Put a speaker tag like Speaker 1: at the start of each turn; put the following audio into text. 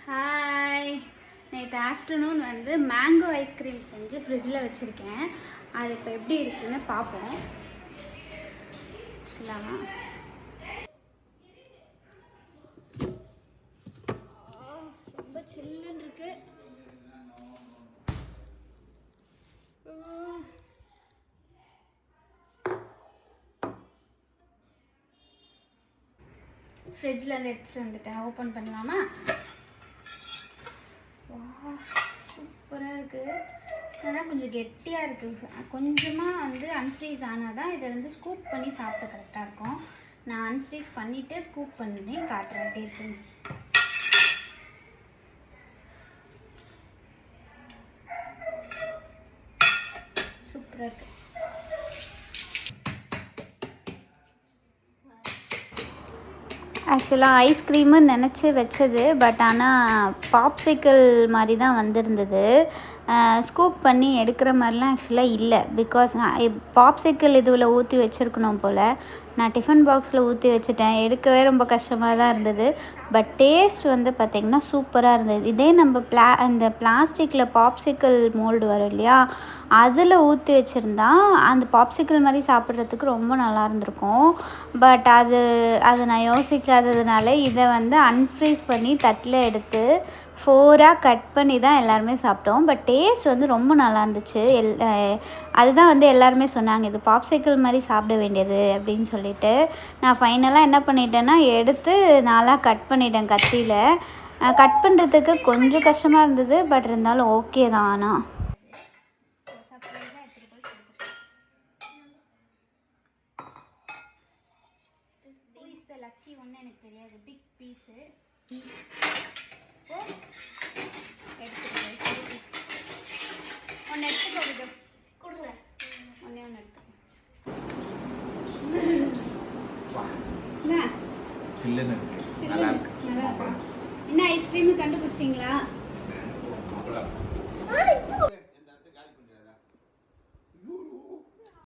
Speaker 1: Hi, நேற்று afternoon வந்து mango ice cream செஞ்சு ஃப்ரிட்ஜில் வச்சுருக்கேன். அது இப்போ எப்படி இருக்குன்னு பார்ப்போம். ரொம்ப சில்லுன்னு இருக்கு. ஃப்ரிட்ஜில் இருந்து எடுத்துகிட்டு வந்துட்டேன். ஓப்பன் பண்ணலாமா? சூப்பராக இருக்குது. ஆனால் கொஞ்சம் கெட்டியாக இருக்குது. கொஞ்சமாக வந்து அன்ஃப்ரீஸ் ஆனால் தான் இதை வந்து ஸ்கூப் பண்ணி சாப்பிட கரெக்டாக இருக்கும். நான் அன்ஃப்ரீஸ் பண்ணிவிட்டு ஸ்கூப் பண்ணி காட்டுறேன் எப்படி இருக்குன்னு. சூப்பராக இருக்குது. ஆக்சுவலாக ஐஸ்கிரீமு நினச்சி வச்சது, பட் ஆனால் பாப்சிக்கிள் மாதிரி தான் வந்திருந்தது. ஸ்கூப் பண்ணி எடுக்கிற மாதிரிலாம் ஆக்சுவலாக இல்லை. பிகாஸ் பாப்சிக்கிள் இதுவில் ஊற்றி வச்சுருக்கணும் போல். நான் டிஃபன் பாக்ஸில் ஊற்றி வச்சுட்டேன். எடுக்கவே ரொம்ப கஷ்டமாக தான் இருந்தது. பட் டேஸ்ட் வந்து பார்த்திங்கன்னா சூப்பராக இருந்தது. இதே நம்ம அந்த பிளாஸ்டிக்கில் பாப்சிக்கிள் மோல்டு வரும் இல்லையா, அதில் ஊற்றி வச்சுருந்தா அந்த பாப்சிக்கிள் மாதிரி சாப்பிட்றதுக்கு ரொம்ப நல்லா இருந்திருக்கும். பட் அது நான் யோசிக்காததுனால இதை வந்து அன்ஃப்ரீஸ் பண்ணி தட்டில் எடுத்து 4ஆக கட் பண்ணி தான் எல்லாருமே சாப்பிட்டோம். பட் டேஸ்ட் வந்து ரொம்ப நல்லா இருந்துச்சு. அதுதான் வந்து எல்லாருமே சொன்னாங்க, இது பாப்சிக்கிள் மாதிரி சாப்பிட வேண்டியது அப்படின்னு சொல்லிட்டு. நான் ஃபைனலாக என்ன பண்ணிட்டேன்னா, எடுத்து நாளாக கட் பண்ணிட்டேன் கத்தியில். கட் பண்ணுறதுக்கு கொஞ்சம் கஷ்டமாக இருந்தது, பட் இருந்தாலும் ஓகே தான். ஆனால் லக்கி ஒன்று எனக்கு தெரியாது. பிக் பீஸு ஒன்று எடுத்துக்கோ. கொடுங்க, ஒன்றே ஒன்று எடுத்துக்கோ. நல்லா இருக்கா? என்ன ஐஸ்கிரீமு கண்டுபிடிச்சிங்களா?